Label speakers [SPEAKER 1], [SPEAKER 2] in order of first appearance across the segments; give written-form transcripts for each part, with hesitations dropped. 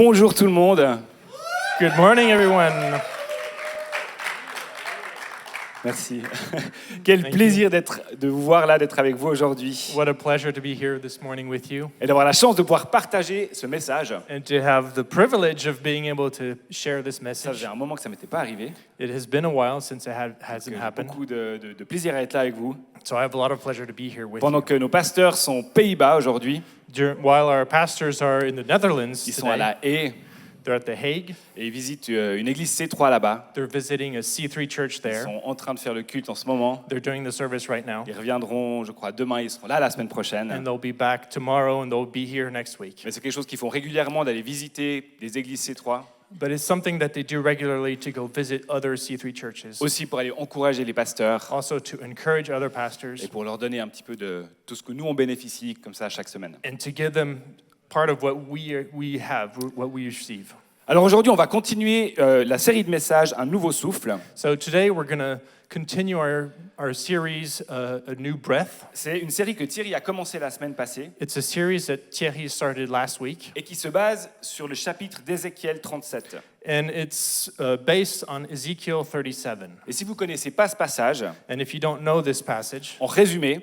[SPEAKER 1] Bonjour tout le monde.
[SPEAKER 2] Good morning, everyone.
[SPEAKER 1] Merci. Quel plaisir de vous voir là, d'être avec vous aujourd'hui
[SPEAKER 2] What a pleasure to be here this morning with you
[SPEAKER 1] et d'avoir la chance de pouvoir partager ce message.
[SPEAKER 2] and to have the privilege of being able to share this
[SPEAKER 1] Ça
[SPEAKER 2] message.
[SPEAKER 1] faisait un moment que ça m'était pas arrivé.
[SPEAKER 2] It has been a while since it hasn't
[SPEAKER 1] J'ai
[SPEAKER 2] happened,
[SPEAKER 1] beaucoup de plaisir à être là avec vous.
[SPEAKER 2] so I have a lot of pleasure to be here with
[SPEAKER 1] Pendant
[SPEAKER 2] you.
[SPEAKER 1] que nos pasteurs sont aux Pays-Bas aujourd'hui,
[SPEAKER 2] While our pastors are in the Netherlands
[SPEAKER 1] ils sont à
[SPEAKER 2] today,
[SPEAKER 1] La Haye
[SPEAKER 2] they're at The Hague.
[SPEAKER 1] et ils visitent une église C3 là-bas.
[SPEAKER 2] They're visiting a C3 church
[SPEAKER 1] Ils
[SPEAKER 2] there.
[SPEAKER 1] sont en train de faire le culte en ce moment.
[SPEAKER 2] They're doing the service right now,
[SPEAKER 1] Ils reviendront, je crois, demain. Ils seront là la semaine prochaine.
[SPEAKER 2] and they'll be back tomorrow, and they'll be here next week.
[SPEAKER 1] Mais c'est quelque chose qu'ils font régulièrement, d'aller visiter des églises C3,
[SPEAKER 2] But it's something that they do regularly to go visit other C3 churches,
[SPEAKER 1] aussi pour aller encourager les pasteurs
[SPEAKER 2] also to encourage other pastors,
[SPEAKER 1] et pour leur donner un petit peu de tout ce que nous on bénéficie comme ça chaque semaine.
[SPEAKER 2] and to give them part of what we have, what we receive.
[SPEAKER 1] Alors aujourd'hui, on va continuer la série de messages Un nouveau souffle.
[SPEAKER 2] So today we're going to continue our series, A New Breath.
[SPEAKER 1] C'est une série que Thierry a commencé la semaine passée
[SPEAKER 2] It's a series that Thierry started last week,
[SPEAKER 1] et qui se base sur le chapitre d'Ézéchiel 37.
[SPEAKER 2] and it's based on Ezekiel 37.
[SPEAKER 1] Et si vous ne connaissez pas ce passage,
[SPEAKER 2] And if you don't know this passage,
[SPEAKER 1] en résumé,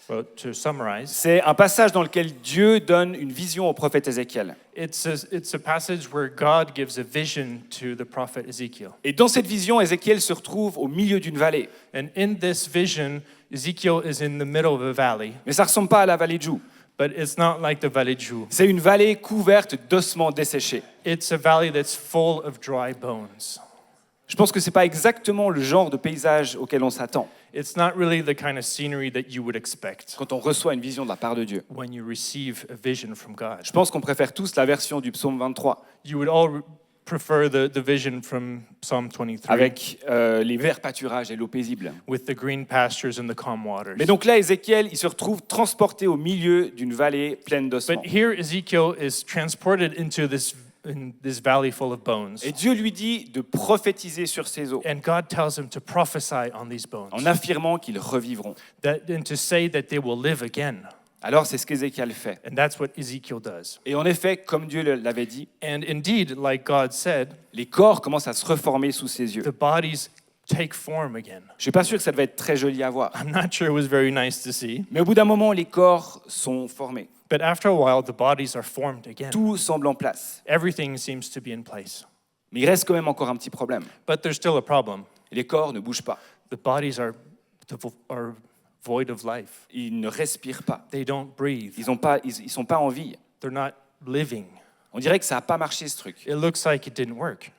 [SPEAKER 2] well, to summarize,
[SPEAKER 1] c'est un passage dans lequel Dieu donne une vision au prophète Ézéchiel.
[SPEAKER 2] it's a passage where God gives a vision to the prophet Ezekiel.
[SPEAKER 1] Et dans cette vision, Ézéchiel se retrouve au milieu d'une vallée.
[SPEAKER 2] And in this vision, Ezekiel is in the middle of a valley,
[SPEAKER 1] Mais ça ne ressemble pas à la vallée de Joux.
[SPEAKER 2] but it's not like the Valley Ju.
[SPEAKER 1] C'est une vallée couverte d'ossements desséchés.
[SPEAKER 2] It's a valley that's full of dry bones.
[SPEAKER 1] Je pense que ce n'est pas exactement le genre de paysage auquel on s'attend
[SPEAKER 2] It's not really the kind of scenery that you would expect
[SPEAKER 1] quand on reçoit une vision de la part de Dieu.
[SPEAKER 2] when you receive a vision from God.
[SPEAKER 1] Je pense qu'on préfère tous la version du psaume 23
[SPEAKER 2] You would all prefer the vision from Psalm 23
[SPEAKER 1] avec les verts pâturages et l'eau paisible.
[SPEAKER 2] with the green pastures and the calm waters.
[SPEAKER 1] Mais donc là, Ézéchiel, il se retrouve transporté au milieu d'une vallée pleine d'ossements.
[SPEAKER 2] But here Ezekiel is transported into this valley full of bones.
[SPEAKER 1] Et Dieu lui dit de prophétiser sur ces eaux
[SPEAKER 2] And God tells him to prophesy on these bones,
[SPEAKER 1] en affirmant qu'ils revivront.
[SPEAKER 2] and to say that they will live again.
[SPEAKER 1] Alors c'est ce qu'Ézéchiel fait.
[SPEAKER 2] And that's what Ezekiel does.
[SPEAKER 1] Et en effet, comme Dieu l'avait dit,
[SPEAKER 2] And indeed, like God said,
[SPEAKER 1] les corps commencent à se reformer sous ses yeux.
[SPEAKER 2] the bodies take form again.
[SPEAKER 1] Je ne suis pas sûr que ça devait être très joli à voir.
[SPEAKER 2] I'm not sure it was very nice to see,
[SPEAKER 1] Mais au bout d'un moment, les corps sont formés.
[SPEAKER 2] but after a while, the bodies are formed again.
[SPEAKER 1] Tout semble en place.
[SPEAKER 2] Everything seems to be in place.
[SPEAKER 1] Mais il reste quand même encore un petit problème.
[SPEAKER 2] But there's still a problem.
[SPEAKER 1] Les corps ne bougent pas.
[SPEAKER 2] The bodies are void of life.
[SPEAKER 1] Ils ne respirent pas.
[SPEAKER 2] They don't breathe.
[SPEAKER 1] Ils sont pas en vie.
[SPEAKER 2] They're not living.
[SPEAKER 1] On dirait que ça n'a pas marché ce truc.
[SPEAKER 2] It looks like it didn't work.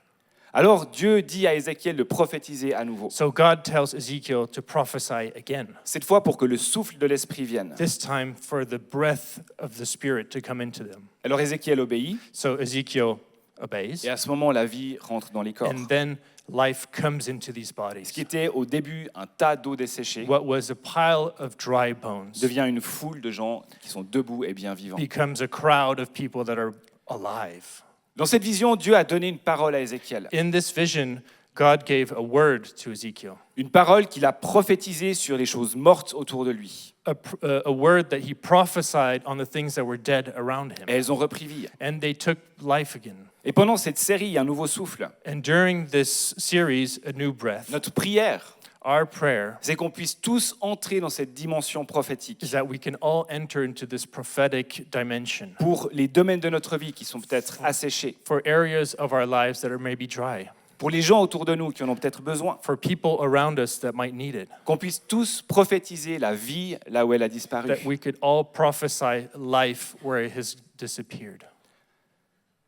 [SPEAKER 1] Alors Dieu dit à Ézéchiel de prophétiser à nouveau.
[SPEAKER 2] So God tells Ezekiel to prophesy again,
[SPEAKER 1] Cette fois pour que le souffle de l'esprit vienne.
[SPEAKER 2] this time for the breath of the Spirit to come into them.
[SPEAKER 1] Alors Ézéchiel obéit
[SPEAKER 2] So Ezekiel obeys,
[SPEAKER 1] et à ce moment la vie rentre dans les corps.
[SPEAKER 2] and then life comes into these
[SPEAKER 1] Ce
[SPEAKER 2] bodies.
[SPEAKER 1] qui était au début un tas d'eau desséchée
[SPEAKER 2] What was a pile of dry bones
[SPEAKER 1] devient une foule de gens qui sont debout et bien vivants.
[SPEAKER 2] becomes a crowd of people that are alive.
[SPEAKER 1] Dans cette vision, Dieu a donné une parole à Ézéchiel.
[SPEAKER 2] In this vision, God gave a word to Ezekiel,
[SPEAKER 1] Une parole qu'il a prophétisée sur les choses mortes autour de lui.
[SPEAKER 2] a word that he prophesied on the things that were dead around
[SPEAKER 1] Et
[SPEAKER 2] him,
[SPEAKER 1] elles ont repris vie.
[SPEAKER 2] and they took life again.
[SPEAKER 1] Et pendant cette série, Un nouveau souffle,
[SPEAKER 2] And during this series, A New Breath,
[SPEAKER 1] notre prière,
[SPEAKER 2] our prayer
[SPEAKER 1] c'est qu'on puisse tous entrer dans cette dimension prophétique
[SPEAKER 2] is that we can all enter into this prophetic dimension
[SPEAKER 1] pour les domaines de notre vie qui sont peut-être asséchés,
[SPEAKER 2] for areas of our lives that are maybe dry,
[SPEAKER 1] pour les gens autour de nous qui en ont peut-être besoin,
[SPEAKER 2] for people around us that might need it,
[SPEAKER 1] qu'on puisse tous prophétiser la vie là où elle a disparu.
[SPEAKER 2] that we could all prophesy life where it has disappeared.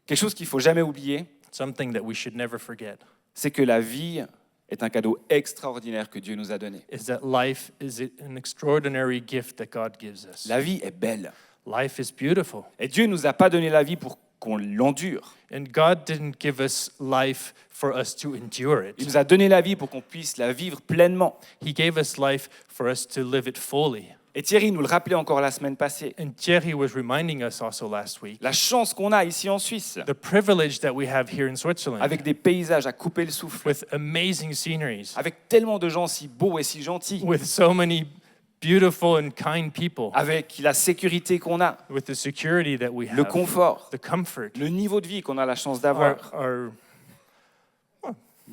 [SPEAKER 1] Quelque chose qu'il ne faut jamais oublier,
[SPEAKER 2] Something that we should never forget
[SPEAKER 1] c'est que la vie est un cadeau extraordinaire que Dieu nous a donné.
[SPEAKER 2] is that life is an extraordinary gift that God gives us.
[SPEAKER 1] La vie est belle.
[SPEAKER 2] Life is beautiful.
[SPEAKER 1] Et Dieu ne nous a pas donné la vie pour qu'on l'endure.
[SPEAKER 2] And God didn't give us life for us to endure
[SPEAKER 1] Il
[SPEAKER 2] it.
[SPEAKER 1] nous a donné la vie pour qu'on puisse la vivre pleinement.
[SPEAKER 2] He gave us life for us to live it fully.
[SPEAKER 1] Et Thierry nous le rappelait encore la semaine passée.
[SPEAKER 2] And Thierry was reminding us also last week,
[SPEAKER 1] La chance qu'on a ici en Suisse,
[SPEAKER 2] the privilege that we have here in Switzerland
[SPEAKER 1] avec des paysages à couper le souffle,
[SPEAKER 2] with amazing sceneries,
[SPEAKER 1] avec tellement de gens si beaux et si gentils.
[SPEAKER 2] with so many beautiful and kind people,
[SPEAKER 1] avec la sécurité qu'on a,
[SPEAKER 2] with the security that we
[SPEAKER 1] le
[SPEAKER 2] have,
[SPEAKER 1] confort,
[SPEAKER 2] the comfort,
[SPEAKER 1] le niveau de vie qu'on a la chance
[SPEAKER 2] our,
[SPEAKER 1] d'avoir.
[SPEAKER 2] our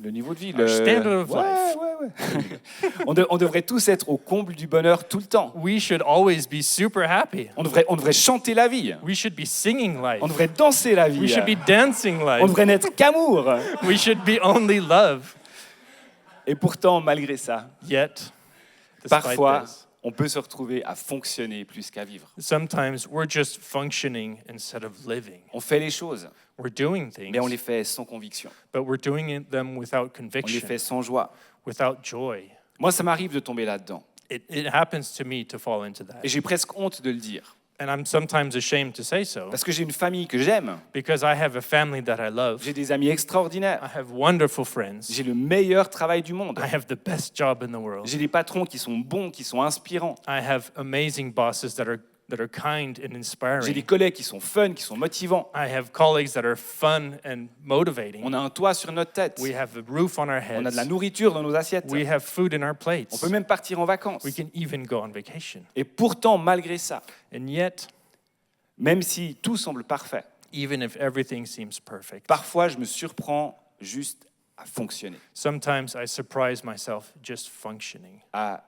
[SPEAKER 1] Le niveau de vie,
[SPEAKER 2] Our standard of
[SPEAKER 1] Ouais,
[SPEAKER 2] life.
[SPEAKER 1] ouais. On devrait tous être au comble du bonheur tout le temps.
[SPEAKER 2] we should always be super happy.
[SPEAKER 1] On devrait chanter la vie.
[SPEAKER 2] We should be singing life.
[SPEAKER 1] On devrait danser la vie.
[SPEAKER 2] We should be dancing
[SPEAKER 1] On
[SPEAKER 2] life.
[SPEAKER 1] devrait n'être qu'amour.
[SPEAKER 2] We should be only love.
[SPEAKER 1] Et pourtant, malgré ça,
[SPEAKER 2] Yet, despite
[SPEAKER 1] parfois,
[SPEAKER 2] this,
[SPEAKER 1] on peut se retrouver à fonctionner plus qu'à vivre.
[SPEAKER 2] sometimes we're just functioning instead of living.
[SPEAKER 1] On fait les choses,
[SPEAKER 2] We're doing
[SPEAKER 1] mais on
[SPEAKER 2] things,
[SPEAKER 1] les fait sans conviction.
[SPEAKER 2] but we're doing them without
[SPEAKER 1] On les
[SPEAKER 2] conviction,
[SPEAKER 1] fait sans joie.
[SPEAKER 2] without joy.
[SPEAKER 1] Moi, ça m'arrive de tomber là-dedans.
[SPEAKER 2] It happens to me to fall into that.
[SPEAKER 1] Et j'ai presque honte de le dire.
[SPEAKER 2] And I'm sometimes ashamed to say so
[SPEAKER 1] Parce que j'ai une famille que j'aime.
[SPEAKER 2] because I have a family that I love.
[SPEAKER 1] J'ai des amis
[SPEAKER 2] I
[SPEAKER 1] extraordinaires.
[SPEAKER 2] have wonderful friends.
[SPEAKER 1] J'ai le meilleur travail du monde.
[SPEAKER 2] I have the best job in the world.
[SPEAKER 1] J'ai des patrons qui sont bons, qui sont inspirants.
[SPEAKER 2] I have amazing bosses that are kind and
[SPEAKER 1] J'ai des
[SPEAKER 2] inspiring.
[SPEAKER 1] collègues qui sont fun, qui sont motivants.
[SPEAKER 2] I have colleagues that are fun and motivating.
[SPEAKER 1] On a un toit sur notre tête.
[SPEAKER 2] We have a roof on our
[SPEAKER 1] On a de la
[SPEAKER 2] heads.
[SPEAKER 1] nourriture dans nos assiettes.
[SPEAKER 2] We have food in our
[SPEAKER 1] On
[SPEAKER 2] plates.
[SPEAKER 1] peut même partir en vacances.
[SPEAKER 2] We can even go on vacation.
[SPEAKER 1] Et pourtant, malgré ça,
[SPEAKER 2] And yet,
[SPEAKER 1] même si tout semble parfait,
[SPEAKER 2] even if everything seems perfect,
[SPEAKER 1] parfois je me surprends juste à fonctionner,
[SPEAKER 2] sometimes I surprise myself just functioning,
[SPEAKER 1] à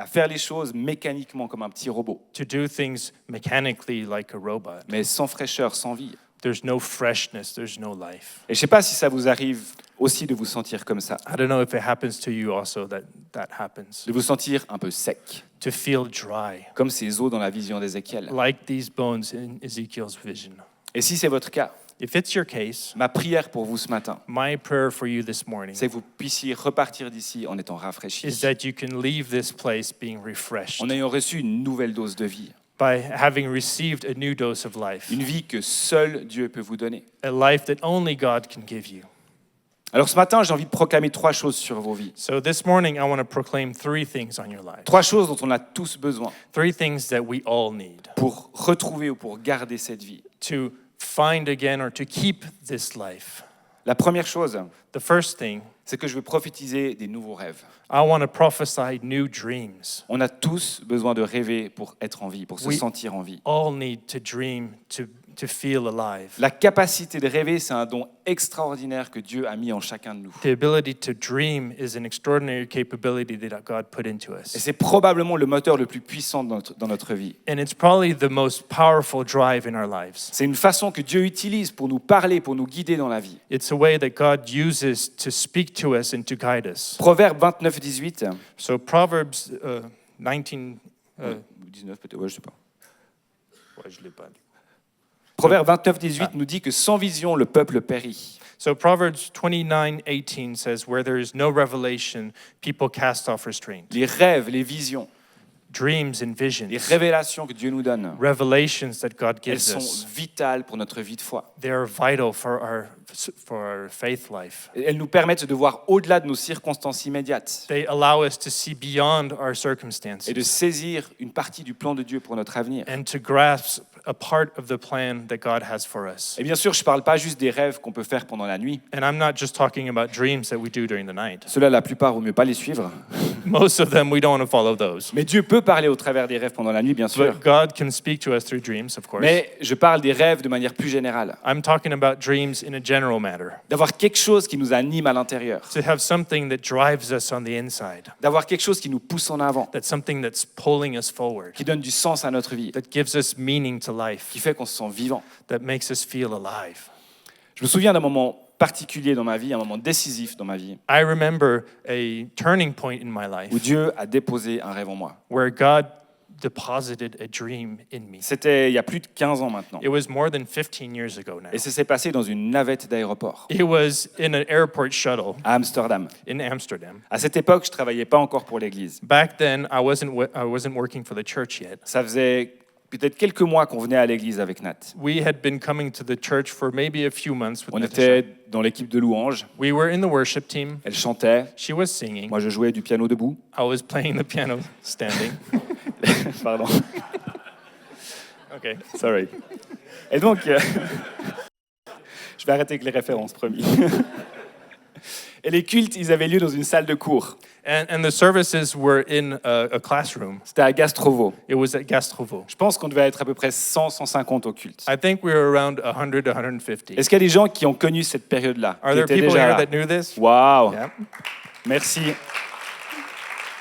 [SPEAKER 1] faire les choses mécaniquement comme un petit robot,
[SPEAKER 2] to do things mechanically like a robot.
[SPEAKER 1] mais sans fraîcheur, sans vie.
[SPEAKER 2] There's no freshness, there's no life.
[SPEAKER 1] Et je ne sais pas si ça vous arrive aussi de vous sentir comme ça,
[SPEAKER 2] I don't know if it happens to you also that happens.
[SPEAKER 1] de vous sentir un peu sec,
[SPEAKER 2] To feel dry,
[SPEAKER 1] comme ces os dans la vision d'Ézéchiel.
[SPEAKER 2] like these bones in Ezekiel's vision.
[SPEAKER 1] Et si c'est votre cas,
[SPEAKER 2] If it's your case,
[SPEAKER 1] ma prière pour vous ce matin,
[SPEAKER 2] my prayer for you this morning
[SPEAKER 1] c'est que vous puissiez repartir d'ici en étant
[SPEAKER 2] is
[SPEAKER 1] rafraîchis,
[SPEAKER 2] that you can leave this place being refreshed
[SPEAKER 1] en ayant reçu une nouvelle dose de vie,
[SPEAKER 2] by having received a new dose of life,
[SPEAKER 1] une vie que seul Dieu peut vous donner.
[SPEAKER 2] a life that only God can give you.
[SPEAKER 1] Alors ce matin, j'ai envie de proclamer 3 choses sur vos vies.
[SPEAKER 2] So this morning, I want to proclaim 3 things on your life.
[SPEAKER 1] 3 choses dont on a tous besoin
[SPEAKER 2] 3 things that we all need
[SPEAKER 1] pour retrouver ou pour garder cette vie.
[SPEAKER 2] to find again or to keep this life.
[SPEAKER 1] La première chose,
[SPEAKER 2] The first thing,
[SPEAKER 1] c'est que je veux prophétiser des nouveaux rêves.
[SPEAKER 2] I want to prophesy new dreams.
[SPEAKER 1] On a tous besoin de rêver pour être en vie, pour se
[SPEAKER 2] Oui.
[SPEAKER 1] sentir en vie.
[SPEAKER 2] All need to dream to feel alive.
[SPEAKER 1] La capacité de rêver, c'est un don extraordinaire que Dieu a mis en chacun de nous.
[SPEAKER 2] The ability to dream is an extraordinary capability that God put into
[SPEAKER 1] Et
[SPEAKER 2] us.
[SPEAKER 1] c'est probablement le moteur le plus puissant dans notre vie.
[SPEAKER 2] And it's probably the most powerful drive in our lives.
[SPEAKER 1] C'est une façon que Dieu utilise pour nous parler, pour nous guider dans la vie.
[SPEAKER 2] It's a way that God uses to speak to us and to guide us.
[SPEAKER 1] Proverbe 29, 18.
[SPEAKER 2] So Proverbs 19,
[SPEAKER 1] 19 peut-être, ouais, je sais pas.
[SPEAKER 2] ouais, je l'ai pas lu.
[SPEAKER 1] Proverbe 29, 18 nous dit que sans vision, le peuple périt.
[SPEAKER 2] So Proverbs 29:18 says, "Where there is no revelation, people cast off restraint."
[SPEAKER 1] Les rêves, les visions,
[SPEAKER 2] Dreams and
[SPEAKER 1] les
[SPEAKER 2] visions,
[SPEAKER 1] révélations que Dieu nous donne,
[SPEAKER 2] revelations that God
[SPEAKER 1] elles
[SPEAKER 2] gives
[SPEAKER 1] sont
[SPEAKER 2] us,
[SPEAKER 1] vitales pour notre vie de foi.
[SPEAKER 2] they are vital for our faith life.
[SPEAKER 1] Elles nous permettent de voir au-delà de nos circonstances immédiates
[SPEAKER 2] They allow us to see beyond our circumstances
[SPEAKER 1] et de saisir une partie du plan de Dieu pour notre avenir.
[SPEAKER 2] and to grasp a part of the plan that God has for us.
[SPEAKER 1] Et bien sûr, je ne parle pas juste des rêves qu'on peut faire pendant la nuit.
[SPEAKER 2] And I'm not just talking about dreams that we do during the night.
[SPEAKER 1] Ceux-là, la plupart, vaut mieux pas les suivre.
[SPEAKER 2] Most of them, we don't want to follow those.
[SPEAKER 1] Mais Dieu peut parler au travers des rêves pendant la nuit, bien sûr.
[SPEAKER 2] But God can speak to us through dreams, of course.
[SPEAKER 1] Mais je parle des rêves de manière plus générale.
[SPEAKER 2] I'm talking about dreams in a general matter.
[SPEAKER 1] D'avoir quelque chose qui nous anime à l'intérieur.
[SPEAKER 2] To have something that drives us on the inside,
[SPEAKER 1] D'avoir quelque chose qui nous pousse en avant.
[SPEAKER 2] that's something that's pulling us forward,
[SPEAKER 1] Qui donne du sens à notre vie.
[SPEAKER 2] that gives us meaning to life,
[SPEAKER 1] Qui fait qu'on se sent vivant.
[SPEAKER 2] that makes us feel alive.
[SPEAKER 1] Je me souviens d'un moment particulier dans ma vie, un moment décisif dans ma vie,
[SPEAKER 2] I remember a turning point in my life
[SPEAKER 1] où Dieu a déposé un rêve en moi.
[SPEAKER 2] where God deposited a dream in me.
[SPEAKER 1] C'était il y a plus de 15 ans maintenant.
[SPEAKER 2] It was more than 15 years ago now.
[SPEAKER 1] Et ça s'est passé dans une navette d'aéroport
[SPEAKER 2] It was in an airport shuttle
[SPEAKER 1] à Amsterdam.
[SPEAKER 2] in Amsterdam.
[SPEAKER 1] À cette époque, je travaillais pas encore pour l'église.
[SPEAKER 2] Back then, I wasn't working for the church yet.
[SPEAKER 1] Ça faisait peut-être quelques mois qu'on venait à l'église avec Nat.
[SPEAKER 2] We had been coming to the church for maybe a few months with
[SPEAKER 1] On
[SPEAKER 2] Natasha.
[SPEAKER 1] était dans l'équipe de louanges.
[SPEAKER 2] We were in the worship team.
[SPEAKER 1] Elle chantait.
[SPEAKER 2] She was singing.
[SPEAKER 1] Moi, je jouais du piano debout.
[SPEAKER 2] I was playing the piano standing.
[SPEAKER 1] Pardon.
[SPEAKER 2] Okay.
[SPEAKER 1] Sorry. Et donc, je vais arrêter avec les références, promis. Et les cultes, ils avaient lieu dans une salle de cours.
[SPEAKER 2] And the services were in a classroom.
[SPEAKER 1] C'était à Gastrovo.
[SPEAKER 2] It was at Gastrovo.
[SPEAKER 1] Je pense qu'on devait être à peu près 100, 150 au culte.
[SPEAKER 2] I think we were around 100 to 150.
[SPEAKER 1] Est-ce qu'il y a des gens qui ont connu cette période-là?
[SPEAKER 2] Are
[SPEAKER 1] Qui
[SPEAKER 2] there
[SPEAKER 1] étaient
[SPEAKER 2] people
[SPEAKER 1] déjà
[SPEAKER 2] here
[SPEAKER 1] là?
[SPEAKER 2] that knew this?
[SPEAKER 1] Waouh,
[SPEAKER 2] Yeah.
[SPEAKER 1] merci.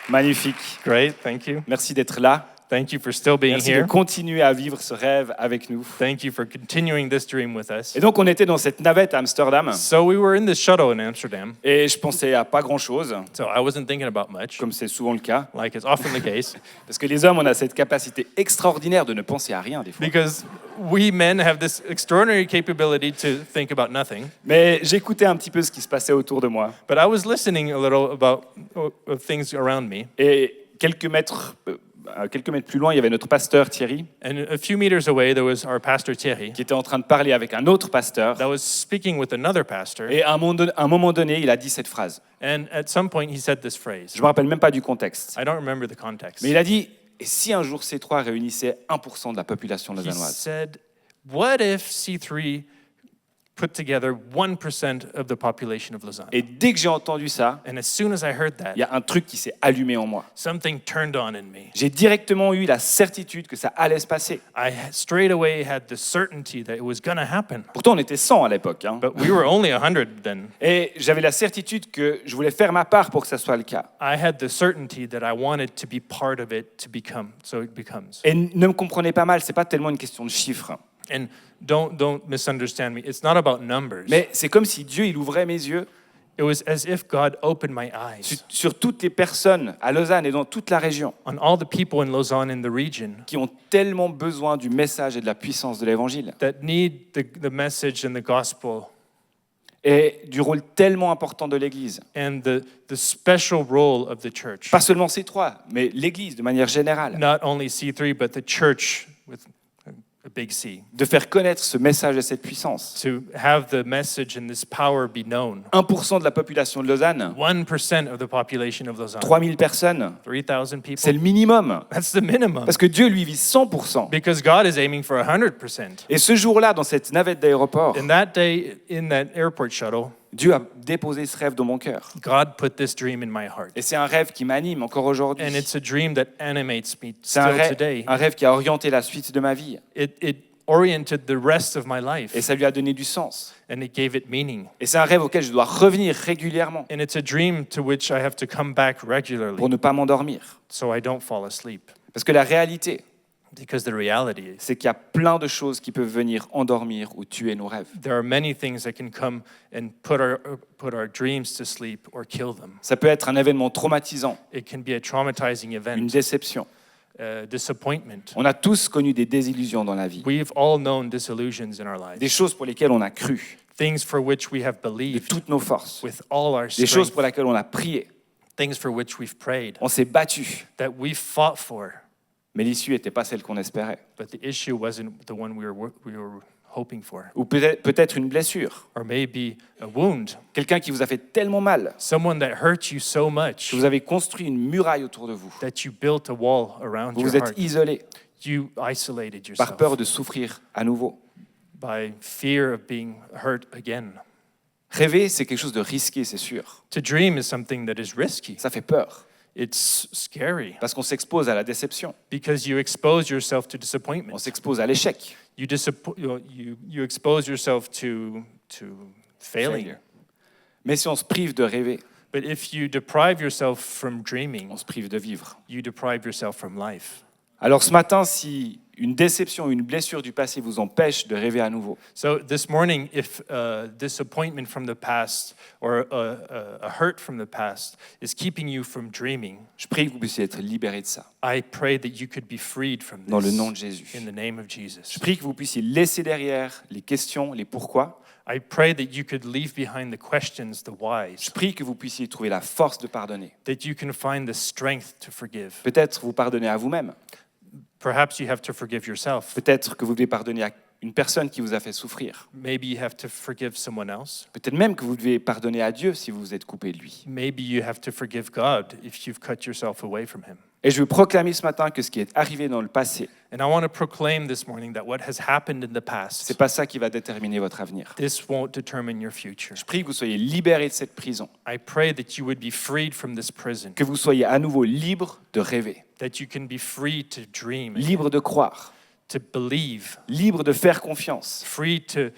[SPEAKER 1] Magnifique.
[SPEAKER 2] Great. Thank you.
[SPEAKER 1] Merci d'être là.
[SPEAKER 2] Thank you for still being
[SPEAKER 1] Merci de
[SPEAKER 2] here.
[SPEAKER 1] continuer à vivre ce rêve avec nous.
[SPEAKER 2] Thank you for continuing this dream with us.
[SPEAKER 1] Et donc, on était dans cette navette à Amsterdam.
[SPEAKER 2] So we were in this shuttle in Amsterdam.
[SPEAKER 1] Et je pensais à pas grand-chose,
[SPEAKER 2] So I wasn't thinking about much,
[SPEAKER 1] comme c'est souvent le cas.
[SPEAKER 2] like it's often the case,
[SPEAKER 1] Parce que les hommes, on a cette capacité extraordinaire de ne penser à rien des fois.
[SPEAKER 2] because we men have this extraordinary capability to think about nothing.
[SPEAKER 1] Mais j'écoutais un petit peu ce qui se passait autour de moi.
[SPEAKER 2] But I was listening a little about things around me.
[SPEAKER 1] Et quelques mètres plus loin, il y avait notre pasteur Thierry,
[SPEAKER 2] And a few meters away, there was our pastor Thierry
[SPEAKER 1] qui était en train de parler avec un autre pasteur.
[SPEAKER 2] that was speaking with another pastor.
[SPEAKER 1] Et à un moment donné, il a dit cette phrase.
[SPEAKER 2] And at some point, he said this phrase.
[SPEAKER 1] Je me rappelle même pas du contexte.
[SPEAKER 2] I don't remember the context.
[SPEAKER 1] Mais il a dit, et si un jour C3 réunissait 1% de la population
[SPEAKER 2] He
[SPEAKER 1] lausannoise?
[SPEAKER 2] said, what if C3 put together 1% of the population of Lausanne?
[SPEAKER 1] Et dès que j'ai entendu ça,
[SPEAKER 2] And as soon as I heard that,
[SPEAKER 1] il y a un truc qui s'est allumé en moi.
[SPEAKER 2] something turned on in me.
[SPEAKER 1] J'ai directement eu la certitude que ça allait se passer.
[SPEAKER 2] I straight away had the certainty that it was going to happen.
[SPEAKER 1] Pourtant, on était 100 à l'époque. Hein.
[SPEAKER 2] But we were only 100 then.
[SPEAKER 1] Et j'avais la certitude que je voulais faire ma part pour que ça soit le cas.
[SPEAKER 2] I had the certainty that I wanted to be part of it to become, so it becomes.
[SPEAKER 1] Et ne me comprenez pas mal, c'est pas tellement une question de chiffres.
[SPEAKER 2] And don't misunderstand me. It's not about numbers.
[SPEAKER 1] Mais c'est comme si Dieu, il ouvrait mes yeux
[SPEAKER 2] It was as if God opened my eyes
[SPEAKER 1] sur toutes les personnes à Lausanne et dans toute la région
[SPEAKER 2] on all the people in Lausanne and the region
[SPEAKER 1] qui ont tellement besoin du message et de la puissance de l'évangile
[SPEAKER 2] that need the message and the gospel
[SPEAKER 1] et du rôle tellement important de l'Église.
[SPEAKER 2] and the special role of the church.
[SPEAKER 1] Pas seulement C3, mais l'Église de manière générale.
[SPEAKER 2] Not only C3, but the church with a big C.
[SPEAKER 1] De faire connaître ce message et cette puissance.
[SPEAKER 2] To have the message and this power be known.
[SPEAKER 1] 1% de la population de Lausanne,
[SPEAKER 2] 1% of the population of Lausanne.
[SPEAKER 1] 3000 personnes,
[SPEAKER 2] 3,000 people.
[SPEAKER 1] c'est le minimum.
[SPEAKER 2] That's the minimum.
[SPEAKER 1] Parce que Dieu, lui, vise 100%.
[SPEAKER 2] Because God is aiming for 100%.
[SPEAKER 1] Et ce jour-là, dans cette navette d'aéroport,
[SPEAKER 2] And that day in that airport shuttle,
[SPEAKER 1] Dieu a déposé ce rêve dans mon cœur.
[SPEAKER 2] God put this dream in my heart.
[SPEAKER 1] Et c'est un rêve qui m'anime encore aujourd'hui.
[SPEAKER 2] And it's a dream that animates me
[SPEAKER 1] C'est un
[SPEAKER 2] still today.
[SPEAKER 1] rêve qui a orienté la suite de ma vie.
[SPEAKER 2] It oriented the rest of my life.
[SPEAKER 1] Et ça lui a donné du sens.
[SPEAKER 2] And it gave it meaning.
[SPEAKER 1] Et c'est un rêve auquel je dois revenir régulièrement
[SPEAKER 2] And it's a dream to which I have to come back regularly
[SPEAKER 1] pour ne pas m'endormir.
[SPEAKER 2] so I don't fall asleep.
[SPEAKER 1] Parce que la réalité,
[SPEAKER 2] Because the reality is,
[SPEAKER 1] c'est qu'il y a plein de choses qui peuvent venir endormir ou tuer nos rêves.
[SPEAKER 2] there are many things that can come and put our dreams to sleep or kill them.
[SPEAKER 1] Ça peut être un événement traumatisant,
[SPEAKER 2] It can be a traumatizing
[SPEAKER 1] une
[SPEAKER 2] event,
[SPEAKER 1] déception.
[SPEAKER 2] disappointment.
[SPEAKER 1] On a tous connu des désillusions dans la vie,
[SPEAKER 2] We've all known disillusions in our
[SPEAKER 1] des
[SPEAKER 2] lives,
[SPEAKER 1] choses pour lesquelles on a cru
[SPEAKER 2] things for which we have
[SPEAKER 1] de
[SPEAKER 2] believed
[SPEAKER 1] toutes nos forces,
[SPEAKER 2] with all our
[SPEAKER 1] des choses
[SPEAKER 2] strength,
[SPEAKER 1] pour lesquelles on a prié,
[SPEAKER 2] things for which we've prayed,
[SPEAKER 1] on s'est battu,
[SPEAKER 2] that we fought for,
[SPEAKER 1] mais l'issue n'était pas celle qu'on espérait.
[SPEAKER 2] but the issue wasn't the one we were hoping for.
[SPEAKER 1] Ou peut-être une blessure,
[SPEAKER 2] Or maybe a wound,
[SPEAKER 1] quelqu'un qui vous a fait tellement mal
[SPEAKER 2] someone that hurt you so much
[SPEAKER 1] que vous avez construit une muraille autour de vous.
[SPEAKER 2] that you built a wall around
[SPEAKER 1] Vous
[SPEAKER 2] your
[SPEAKER 1] vous êtes
[SPEAKER 2] heart.
[SPEAKER 1] isolé
[SPEAKER 2] You isolated
[SPEAKER 1] par
[SPEAKER 2] yourself
[SPEAKER 1] peur de souffrir à nouveau.
[SPEAKER 2] by fear of being hurt again.
[SPEAKER 1] Rêver, c'est quelque chose de risqué, c'est sûr.
[SPEAKER 2] To dream is something that is risky.
[SPEAKER 1] Ça fait peur
[SPEAKER 2] It's scary
[SPEAKER 1] parce qu'on s'expose à la déception,
[SPEAKER 2] because you expose yourself to
[SPEAKER 1] on
[SPEAKER 2] disappointment.
[SPEAKER 1] s'expose à l'échec.
[SPEAKER 2] You expose yourself to failing.
[SPEAKER 1] Mais si on se prive de rêver,
[SPEAKER 2] But if you deprive yourself from dreaming,
[SPEAKER 1] on se prive de vivre.
[SPEAKER 2] you deprive yourself from life.
[SPEAKER 1] Alors ce matin, si une déception, une blessure du passé vous empêche de rêver à nouveau,
[SPEAKER 2] So this morning, if disappointment from the past or a hurt from the past is keeping you from dreaming,
[SPEAKER 1] je prie que vous puissiez être libérés de ça,
[SPEAKER 2] I pray that you could be freed from
[SPEAKER 1] dans le
[SPEAKER 2] this
[SPEAKER 1] nom de Jésus.
[SPEAKER 2] in the name of Jesus.
[SPEAKER 1] Je prie que vous puissiez laisser derrière les questions, les pourquoi.
[SPEAKER 2] I pray that you could leave behind the questions, the
[SPEAKER 1] Je
[SPEAKER 2] whys,
[SPEAKER 1] prie que vous puissiez trouver la force de pardonner.
[SPEAKER 2] that you can find the strength to forgive.
[SPEAKER 1] Peut-être vous pardonner à vous-même.
[SPEAKER 2] Perhaps you have to forgive yourself.
[SPEAKER 1] Peut-être que vous devez pardonner à une personne qui vous a fait souffrir.
[SPEAKER 2] Maybe you have to forgive someone else.
[SPEAKER 1] Peut-être même que vous devez pardonner à Dieu si vous vous êtes coupé de lui.
[SPEAKER 2] Maybe you have to forgive God if you've cut yourself away from Him.
[SPEAKER 1] Et je veux proclamer ce matin que ce qui est arrivé dans le passé,
[SPEAKER 2] And I want to proclaim this morning that what has happened in the past,
[SPEAKER 1] c'est pas ça qui va déterminer votre avenir.
[SPEAKER 2] this won't determine your future.
[SPEAKER 1] Je prie que vous soyez libérés de cette prison,
[SPEAKER 2] I pray that you would be freed from this prison,
[SPEAKER 1] que vous soyez à nouveau libres de rêver,
[SPEAKER 2] that you can be free to dream,
[SPEAKER 1] libres de croire,
[SPEAKER 2] to believe,
[SPEAKER 1] libres de faire confiance,
[SPEAKER 2] free to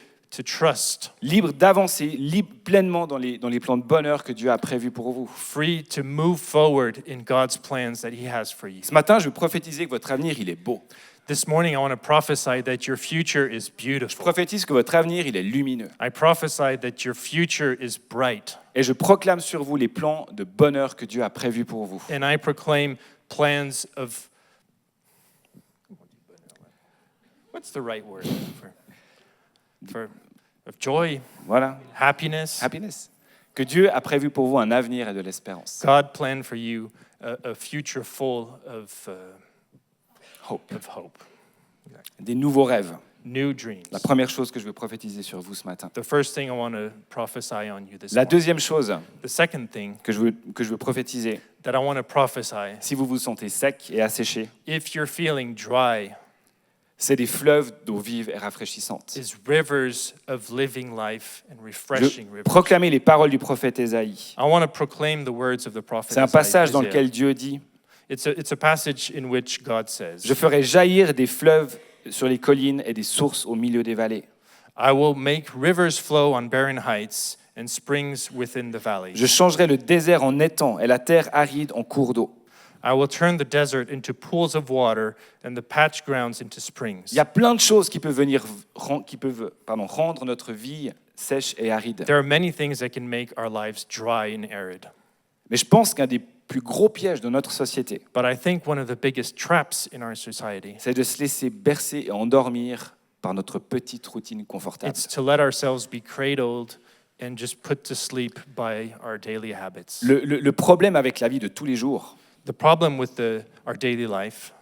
[SPEAKER 2] trust,
[SPEAKER 1] libres d'avancer pleinement dans les plans de bonheur que Dieu a prévus pour vous.
[SPEAKER 2] free to move forward in God's plans that He has for you.
[SPEAKER 1] Ce matin, je veux prophétiser que votre avenir, il est beau.
[SPEAKER 2] This morning, I want to prophesy that your future is
[SPEAKER 1] Je
[SPEAKER 2] beautiful.
[SPEAKER 1] prophétise que votre avenir, il est lumineux.
[SPEAKER 2] I prophesy that your future is bright.
[SPEAKER 1] Et je proclame sur vous les plans de bonheur que Dieu a prévus pour vous.
[SPEAKER 2] And I proclaim plans of, what's the right word of joy,
[SPEAKER 1] Voilà,
[SPEAKER 2] happiness.
[SPEAKER 1] happiness. Que Dieu a prévu pour vous un avenir et de l'espérance.
[SPEAKER 2] God planned for you a future full of
[SPEAKER 1] Hope.
[SPEAKER 2] hope,
[SPEAKER 1] Des nouveaux rêves.
[SPEAKER 2] new dreams.
[SPEAKER 1] La première chose que je veux prophétiser sur vous ce matin.
[SPEAKER 2] The first thing I want to prophesy on you this
[SPEAKER 1] La
[SPEAKER 2] morning.
[SPEAKER 1] deuxième chose
[SPEAKER 2] The second thing
[SPEAKER 1] que je veux prophétiser,
[SPEAKER 2] that I want to prophesy,
[SPEAKER 1] si vous vous sentez sec et asséché,
[SPEAKER 2] if you're feeling dry,
[SPEAKER 1] c'est des fleuves d'eau vive et rafraîchissante.
[SPEAKER 2] is rivers of living life and
[SPEAKER 1] Je
[SPEAKER 2] refreshing rivers.
[SPEAKER 1] proclamer les paroles du prophète Ésaïe.
[SPEAKER 2] I want to proclaim the words of the prophet
[SPEAKER 1] C'est un passage dans
[SPEAKER 2] Isaiah.
[SPEAKER 1] lequel Dieu dit
[SPEAKER 2] It's a passage in which God says,
[SPEAKER 1] « Je ferai jaillir des fleuves sur les collines et des sources au milieu des vallées.
[SPEAKER 2] I will make rivers flow on barren heights and springs within the valleys.
[SPEAKER 1] Je changerai le désert en étang et la terre aride en cours d'eau.
[SPEAKER 2] I will turn the desert into pools of water and the patch grounds into springs.
[SPEAKER 1] Il y a plein de choses qui peuvent rendre notre vie sèche et aride.
[SPEAKER 2] There are many things that can make our lives dry and arid.
[SPEAKER 1] Mais je pense qu'un des plus gros pièges de notre société,
[SPEAKER 2] But I think one of the biggest traps in our society,
[SPEAKER 1] c'est de se laisser bercer et endormir par notre petite routine confortable.
[SPEAKER 2] it's to let ourselves be cradled and just put to sleep by our daily habits.
[SPEAKER 1] Le problème avec la vie de tous les jours,
[SPEAKER 2] The problem with our daily life,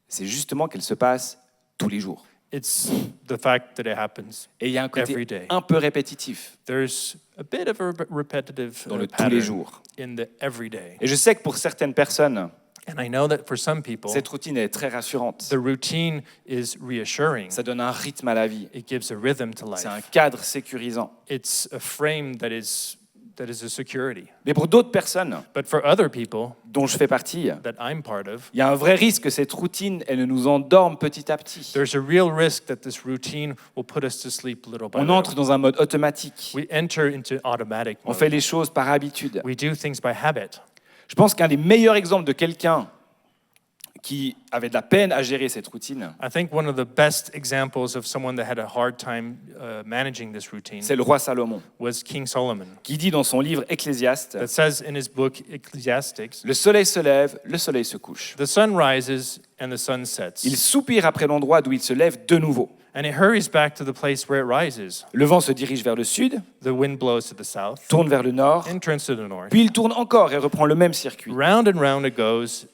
[SPEAKER 1] c'est justement qu'elle se passe tous les jours.
[SPEAKER 2] it's the fact that it happens
[SPEAKER 1] Et il y a un
[SPEAKER 2] every
[SPEAKER 1] côté
[SPEAKER 2] day.
[SPEAKER 1] un peu répétitif
[SPEAKER 2] There's a bit of a repetitive
[SPEAKER 1] dans le tous
[SPEAKER 2] pattern
[SPEAKER 1] les jours.
[SPEAKER 2] in the everyday.
[SPEAKER 1] Et je sais que pour certaines personnes,
[SPEAKER 2] And I know that for some people,
[SPEAKER 1] cette routine est très rassurante.
[SPEAKER 2] the routine is reassuring.
[SPEAKER 1] Ça donne un rythme à la vie.
[SPEAKER 2] It gives a rhythm to
[SPEAKER 1] C'est un
[SPEAKER 2] life.
[SPEAKER 1] cadre sécurisant.
[SPEAKER 2] It's a frame that is a security.
[SPEAKER 1] Mais pour d'autres personnes,
[SPEAKER 2] But for other people
[SPEAKER 1] dont je fais partie,
[SPEAKER 2] that I'm part of,
[SPEAKER 1] il y a un vrai risque que cette routine, elle nous endorme petit à petit.
[SPEAKER 2] there's a real risk that this routine will put us to sleep little by
[SPEAKER 1] On entre
[SPEAKER 2] little.
[SPEAKER 1] dans un mode automatique.
[SPEAKER 2] We enter into automatic
[SPEAKER 1] On fait
[SPEAKER 2] mode.
[SPEAKER 1] les choses par habitude.
[SPEAKER 2] We do things by habit.
[SPEAKER 1] Je pense qu'un des meilleurs exemples de quelqu'un qui avait de la peine à gérer cette routine,
[SPEAKER 2] I think one of the best examples of someone that had a hard time managing this routine
[SPEAKER 1] c'est le roi Salomon,
[SPEAKER 2] was King Solomon.
[SPEAKER 1] qui dit dans son livre Ecclésiaste,
[SPEAKER 2] That says in his book Ecclesiastes,
[SPEAKER 1] le soleil se lève, le soleil se couche.
[SPEAKER 2] the sun rises and the sun sets,
[SPEAKER 1] Il soupire après l'endroit d'où il se lève de nouveau.
[SPEAKER 2] and it hurries back to the place where it rises.
[SPEAKER 1] Le vent se dirige vers le sud,
[SPEAKER 2] The wind blows to the south
[SPEAKER 1] tourne vers le nord,
[SPEAKER 2] and turns to the north.
[SPEAKER 1] puis il tourne encore et reprend le même circuit.
[SPEAKER 2] Round and round it goes,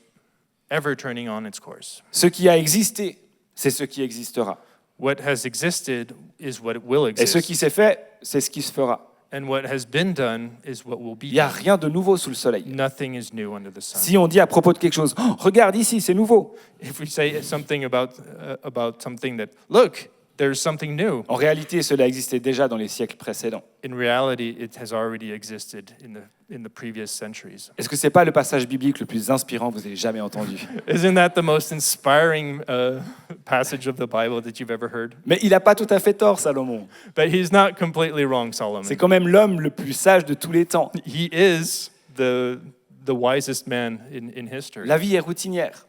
[SPEAKER 2] ever turning on its course.
[SPEAKER 1] Ce qui a existé, c'est ce qui existera.
[SPEAKER 2] What has existed is what will
[SPEAKER 1] Et ce qui
[SPEAKER 2] exist,
[SPEAKER 1] s'est fait, c'est ce qui se fera.
[SPEAKER 2] and what has been done is what will be
[SPEAKER 1] Il n'y a
[SPEAKER 2] done.
[SPEAKER 1] rien de nouveau sous le soleil.
[SPEAKER 2] Nothing is new under the sun.
[SPEAKER 1] Si on dit à propos de quelque chose, oh, regarde ici, c'est nouveau.
[SPEAKER 2] If we say something about something that, look, there's something new,
[SPEAKER 1] En réalité, cela existait déjà dans les siècles précédents.
[SPEAKER 2] in reality, it has already existed in the previous centuries.
[SPEAKER 1] Est-ce que c'est pas le passage biblique le plus inspirant que vous ayez jamais entendu?
[SPEAKER 2] Isn't that the most inspiring passage of the Bible that you've ever heard?
[SPEAKER 1] Mais il n'a pas tout à fait tort, Salomon.
[SPEAKER 2] But he's not completely wrong, Solomon.
[SPEAKER 1] C'est quand même l'homme le plus sage de tous les temps.
[SPEAKER 2] He is the wisest man in history.
[SPEAKER 1] La vie est routinière.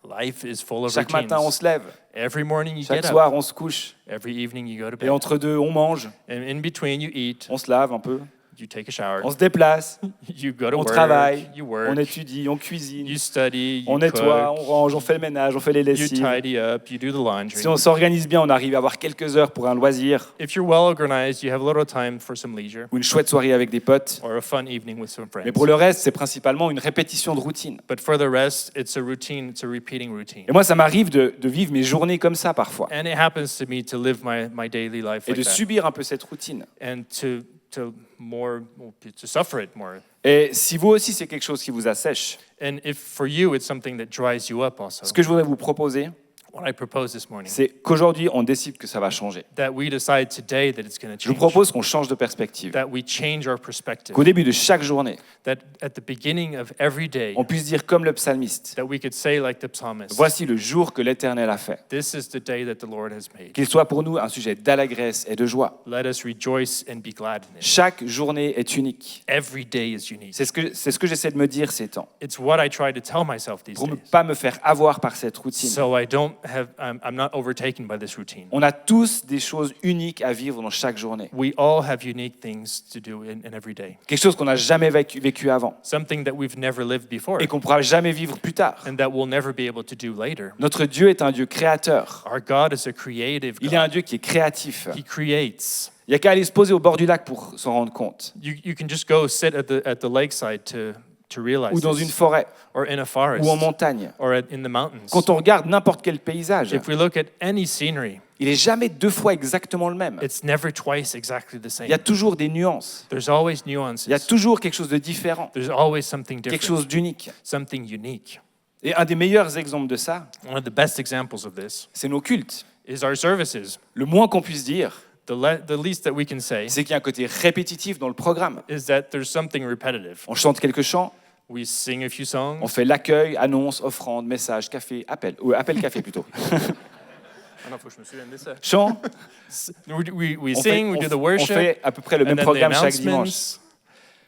[SPEAKER 2] Life is full of
[SPEAKER 1] Chaque
[SPEAKER 2] routines.
[SPEAKER 1] matin, on se lève.
[SPEAKER 2] Every morning you
[SPEAKER 1] Chaque
[SPEAKER 2] get
[SPEAKER 1] soir,
[SPEAKER 2] up.
[SPEAKER 1] on se couche.
[SPEAKER 2] Every evening you go to
[SPEAKER 1] Et
[SPEAKER 2] bed.
[SPEAKER 1] entre deux, on mange,
[SPEAKER 2] And in between you eat,
[SPEAKER 1] on se lave un peu,
[SPEAKER 2] you take a shower,
[SPEAKER 1] on se déplace,
[SPEAKER 2] you go to
[SPEAKER 1] on
[SPEAKER 2] work,
[SPEAKER 1] travaille,
[SPEAKER 2] you work,
[SPEAKER 1] on étudie, on cuisine,
[SPEAKER 2] you study, you
[SPEAKER 1] on nettoie,
[SPEAKER 2] cook,
[SPEAKER 1] on range, on fait le ménage, on fait les
[SPEAKER 2] you
[SPEAKER 1] lessives.
[SPEAKER 2] tidy up, you do the laundry.
[SPEAKER 1] Si on s'organise bien, on arrive à avoir quelques heures pour un loisir
[SPEAKER 2] If you're well organized, you have a little time for some leisure
[SPEAKER 1] ou une chouette soirée avec des potes.
[SPEAKER 2] or a fun evening with some friends.
[SPEAKER 1] Mais pour le reste, c'est principalement une répétition de routine.
[SPEAKER 2] But for the rest, it's a routine, it's a repeating routine.
[SPEAKER 1] Et moi, ça m'arrive de vivre mes journées comme ça parfois
[SPEAKER 2] And it happens to me to live my daily life
[SPEAKER 1] et
[SPEAKER 2] like
[SPEAKER 1] de
[SPEAKER 2] that
[SPEAKER 1] subir un peu cette routine.
[SPEAKER 2] and to to suffer it more.
[SPEAKER 1] Et si vous aussi, c'est quelque chose qui vous assèche,
[SPEAKER 2] And if for you it's something that dries you up also,
[SPEAKER 1] ce que je voudrais vous proposer,
[SPEAKER 2] what I propose this morning,
[SPEAKER 1] c'est qu'aujourd'hui, on décide que ça va changer.
[SPEAKER 2] that we decide today that it's going to
[SPEAKER 1] Je vous
[SPEAKER 2] change,
[SPEAKER 1] propose qu'on change de perspective.
[SPEAKER 2] that we change our perspective,
[SPEAKER 1] Qu'au début de chaque journée,
[SPEAKER 2] that at the beginning of every day,
[SPEAKER 1] on puisse dire comme le psalmiste,
[SPEAKER 2] that we could say like the psalmist,
[SPEAKER 1] voici le jour que l'Éternel a fait.
[SPEAKER 2] this is the day that the Lord has made.
[SPEAKER 1] Qu'il soit pour nous un sujet d'allégresse et de joie.
[SPEAKER 2] Let us rejoice and be glad in it.
[SPEAKER 1] Chaque journée est unique.
[SPEAKER 2] Every day is unique.
[SPEAKER 1] C'est ce que j'essaie de me dire ces temps,
[SPEAKER 2] It's what I try to tell myself these
[SPEAKER 1] pour ne
[SPEAKER 2] days,
[SPEAKER 1] pas me faire avoir par cette routine.
[SPEAKER 2] so I'm not overtaken by this routine.
[SPEAKER 1] On a tous des choses uniques à vivre dans chaque journée.
[SPEAKER 2] We all have unique things to do in every day.
[SPEAKER 1] Quelque chose qu'on n'a jamais vécu avant
[SPEAKER 2] Something that we've never lived before
[SPEAKER 1] et qu'on ne pourra jamais vivre plus tard.
[SPEAKER 2] and that we'll never be able to do later.
[SPEAKER 1] Notre Dieu est un Dieu créateur.
[SPEAKER 2] Our God is a creative
[SPEAKER 1] Il est un
[SPEAKER 2] God.
[SPEAKER 1] Dieu qui est créatif.
[SPEAKER 2] He creates.
[SPEAKER 1] Il n'y a qu'à aller se poser au bord du lac pour s'en rendre compte.
[SPEAKER 2] You can just go sit at the lakeside to realize
[SPEAKER 1] Ou dans
[SPEAKER 2] this.
[SPEAKER 1] une forêt,
[SPEAKER 2] Or in a forest,
[SPEAKER 1] ou en montagne.
[SPEAKER 2] or in the mountains.
[SPEAKER 1] Quand on regarde n'importe quel paysage,
[SPEAKER 2] If we look at any scenery,
[SPEAKER 1] il n'est jamais deux fois exactement le même.
[SPEAKER 2] it's never twice exactly the
[SPEAKER 1] Il y a
[SPEAKER 2] same.
[SPEAKER 1] toujours des nuances.
[SPEAKER 2] There's always nuances.
[SPEAKER 1] Il y a toujours quelque chose de différent,
[SPEAKER 2] There's always something
[SPEAKER 1] quelque
[SPEAKER 2] different,
[SPEAKER 1] chose d'unique.
[SPEAKER 2] something unique.
[SPEAKER 1] Et un des meilleurs exemples de ça,
[SPEAKER 2] One of the best examples of this
[SPEAKER 1] c'est nos cultes.
[SPEAKER 2] is our services.
[SPEAKER 1] Le moins qu'on puisse dire,
[SPEAKER 2] The least that we can say
[SPEAKER 1] c'est qu'il y a un côté répétitif dans le programme.
[SPEAKER 2] is that there's something repetitive.
[SPEAKER 1] On chante quelques chants,
[SPEAKER 2] We sing a few
[SPEAKER 1] on
[SPEAKER 2] songs.
[SPEAKER 1] fait l'accueil, annonce, offrande, message, café, appel. Ou appel café plutôt.
[SPEAKER 2] Ah non, faut que je me souvienne de ça.
[SPEAKER 1] Chant,
[SPEAKER 2] We
[SPEAKER 1] on
[SPEAKER 2] sing, we
[SPEAKER 1] fait,
[SPEAKER 2] do the
[SPEAKER 1] on
[SPEAKER 2] worship,
[SPEAKER 1] fait à peu près le
[SPEAKER 2] and
[SPEAKER 1] même
[SPEAKER 2] then the
[SPEAKER 1] programme chaque dimanche.
[SPEAKER 2] announcements,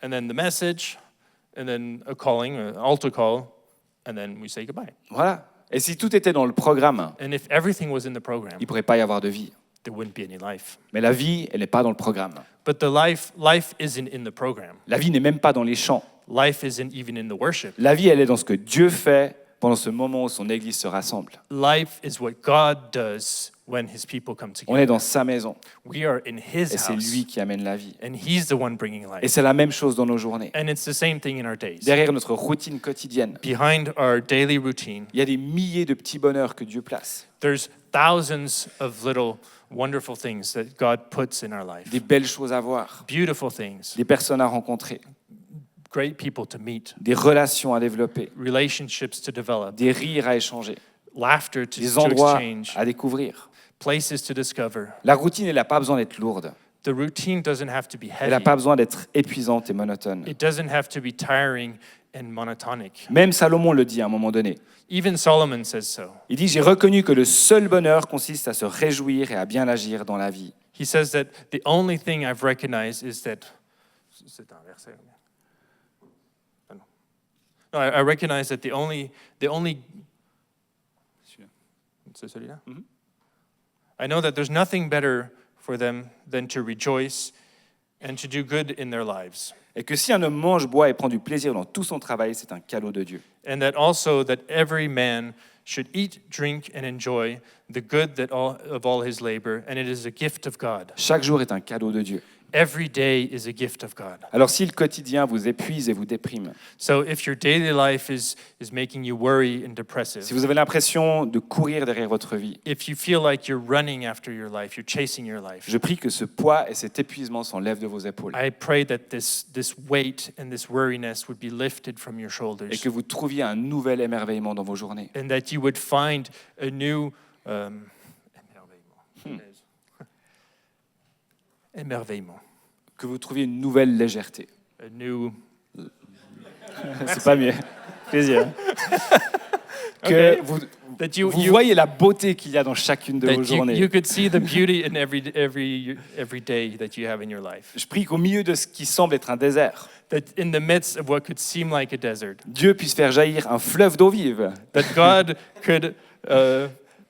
[SPEAKER 2] and then the message, and then a calling, an altar call, and then we say goodbye.
[SPEAKER 1] Voilà. Et si tout était dans le programme,
[SPEAKER 2] And if everything was in the program,
[SPEAKER 1] il ne pourrait pas y avoir de vie.
[SPEAKER 2] there wouldn't be any life.
[SPEAKER 1] Mais la vie, elle n'est pas dans le programme.
[SPEAKER 2] But the life isn't in the program.
[SPEAKER 1] La vie n'est même pas dans les chants.
[SPEAKER 2] Life isn't even in the worship.
[SPEAKER 1] La vie, elle est dans ce que Dieu fait pendant ce moment où son Église se rassemble.
[SPEAKER 2] Life is what God does when his people come
[SPEAKER 1] On est
[SPEAKER 2] together.
[SPEAKER 1] dans sa maison
[SPEAKER 2] We are in his
[SPEAKER 1] et c'est
[SPEAKER 2] house,
[SPEAKER 1] lui qui amène la vie.
[SPEAKER 2] and he's the one bringing
[SPEAKER 1] Et
[SPEAKER 2] life.
[SPEAKER 1] c'est la même chose dans nos journées.
[SPEAKER 2] And it's the same thing in our days.
[SPEAKER 1] Derrière notre routine quotidienne,
[SPEAKER 2] Behind our daily routine,
[SPEAKER 1] il y a des milliers de petits bonheurs que Dieu place,
[SPEAKER 2] there's thousands of little wonderful things that God puts in our life.
[SPEAKER 1] des belles choses à voir,
[SPEAKER 2] Beautiful things,
[SPEAKER 1] des personnes à rencontrer,
[SPEAKER 2] great people to meet,
[SPEAKER 1] des relations à développer,
[SPEAKER 2] relationships to develop,
[SPEAKER 1] des rires à échanger,
[SPEAKER 2] laughter
[SPEAKER 1] des
[SPEAKER 2] to
[SPEAKER 1] endroits
[SPEAKER 2] exchange,
[SPEAKER 1] à découvrir.
[SPEAKER 2] places to discover.
[SPEAKER 1] La routine, elle n'a pas besoin d'être lourde.
[SPEAKER 2] The routine doesn't have to be
[SPEAKER 1] Elle n'a
[SPEAKER 2] heavy.
[SPEAKER 1] pas besoin d'être épuisante et monotone.
[SPEAKER 2] It doesn't have to be tiring and monotonic.
[SPEAKER 1] Même Salomon le dit à un moment donné.
[SPEAKER 2] Even Solomon says so.
[SPEAKER 1] Il dit, j'ai reconnu que le seul bonheur consiste à se réjouir et à bien agir dans la vie.
[SPEAKER 2] He says that the only thing I've recognized is that. C'est un verset. Ah non. No, I recognize that the only. C'est celui-là? I know that there's nothing better for them than to rejoice and to do good in their lives.
[SPEAKER 1] Et que si un homme mange, boit et prend du plaisir dans tout son travail, c'est un cadeau de Dieu.
[SPEAKER 2] And that also that every man should eat, drink, and enjoy the good of all his labor, and it is a gift of God.
[SPEAKER 1] Chaque jour est un cadeau de Dieu.
[SPEAKER 2] Every day is a gift of God.
[SPEAKER 1] Alors si le quotidien vous épuise et vous déprime,
[SPEAKER 2] So if your daily life is making you worry and
[SPEAKER 1] si
[SPEAKER 2] depressive,
[SPEAKER 1] vous avez l'impression de courir derrière votre vie,
[SPEAKER 2] if you feel like you're running after your life, you're chasing your life,
[SPEAKER 1] je prie que ce poids et cet épuisement s'enlèvent de vos épaules
[SPEAKER 2] I pray that this weight and this worriness would be lifted from your
[SPEAKER 1] et
[SPEAKER 2] shoulders,
[SPEAKER 1] que vous trouviez un nouvel émerveillement dans vos journées.
[SPEAKER 2] and that you would find a new émerveillement,
[SPEAKER 1] Que vous trouviez une nouvelle légèreté.
[SPEAKER 2] a new.
[SPEAKER 1] C'est pas mieux. Plaisir. Que
[SPEAKER 2] Okay.
[SPEAKER 1] vous
[SPEAKER 2] That you
[SPEAKER 1] voyez la beauté qu'il y a dans chacune de vos
[SPEAKER 2] that you
[SPEAKER 1] journées.
[SPEAKER 2] could see the beauty in every day that you have in your life.
[SPEAKER 1] Je prie qu'au milieu de ce qui semble être un désert,
[SPEAKER 2] That in the midst of what could seem like a desert,
[SPEAKER 1] Dieu puisse faire jaillir un fleuve d'eau vive.
[SPEAKER 2] that God could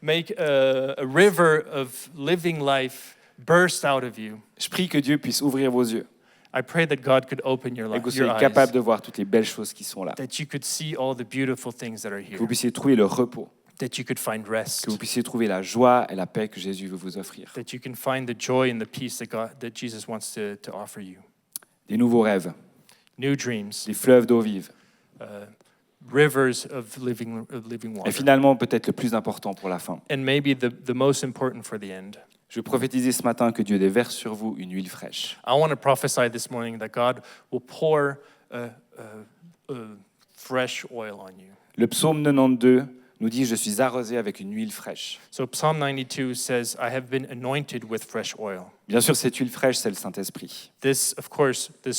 [SPEAKER 2] make a river of living life burst out of you.
[SPEAKER 1] Je prie que Dieu puisse ouvrir vos yeux
[SPEAKER 2] I pray that God could open your
[SPEAKER 1] et que vous
[SPEAKER 2] your
[SPEAKER 1] soyez capable
[SPEAKER 2] eyes,
[SPEAKER 1] de voir toutes les belles choses qui sont là.
[SPEAKER 2] that you could see all the beautiful things that are
[SPEAKER 1] Que
[SPEAKER 2] here,
[SPEAKER 1] vous puissiez trouver le repos,
[SPEAKER 2] that you could find rest,
[SPEAKER 1] que vous puissiez trouver la joie et la paix que Jésus veut vous offrir.
[SPEAKER 2] that you can find the joy and the peace that Jesus wants to offer you.
[SPEAKER 1] Des nouveaux rêves,
[SPEAKER 2] New dreams,
[SPEAKER 1] des fleuves d'eau vive.
[SPEAKER 2] rivers of living
[SPEAKER 1] Et
[SPEAKER 2] water.
[SPEAKER 1] finalement, peut-être le plus important pour la fin,
[SPEAKER 2] And maybe the most important for the end,
[SPEAKER 1] Je veux prophétiser ce matin que Dieu déverse sur vous une huile fraîche.
[SPEAKER 2] I want to prophesy this morning that God will pour fresh oil on you.
[SPEAKER 1] Le psaume 92 nous dit « Je suis arrosé avec une huile fraîche
[SPEAKER 2] So Psalm 92 says, I have been anointed with fresh oil. ».
[SPEAKER 1] Bien sûr, cette huile fraîche, c'est le Saint-Esprit.
[SPEAKER 2] This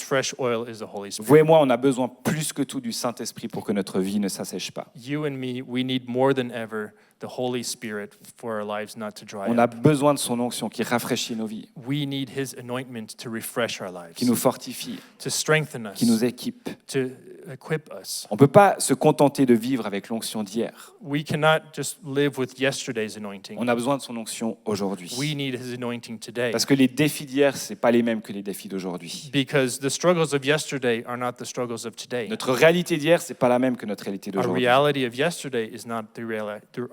[SPEAKER 2] fresh oil is the Holy
[SPEAKER 1] Vous
[SPEAKER 2] Spirit.
[SPEAKER 1] et moi, on a besoin plus que tout du Saint-Esprit pour que notre vie ne s'assèche pas.
[SPEAKER 2] You and me, we need more than ever the Holy Spirit for our lives not to dry
[SPEAKER 1] On a
[SPEAKER 2] up.
[SPEAKER 1] besoin de son onction qui rafraîchit nos vies,
[SPEAKER 2] We need His anointment to refresh our lives,
[SPEAKER 1] qui nous fortifie,
[SPEAKER 2] to strengthen us,
[SPEAKER 1] qui nous équipe.
[SPEAKER 2] to equip us.
[SPEAKER 1] On ne peut pas se contenter de vivre avec l'onction d'hier.
[SPEAKER 2] We cannot just live with yesterday's anointing.
[SPEAKER 1] On a besoin de son onction aujourd'hui.
[SPEAKER 2] We need His anointing today.
[SPEAKER 1] Parce que les défis d'hier, ce n'est pas les mêmes que les défis d'aujourd'hui.
[SPEAKER 2] Because the struggles of yesterday are not the struggles of today.
[SPEAKER 1] Notre réalité d'hier, ce n'est pas la même que notre réalité
[SPEAKER 2] Our
[SPEAKER 1] d'aujourd'hui.
[SPEAKER 2] reality of yesterday is not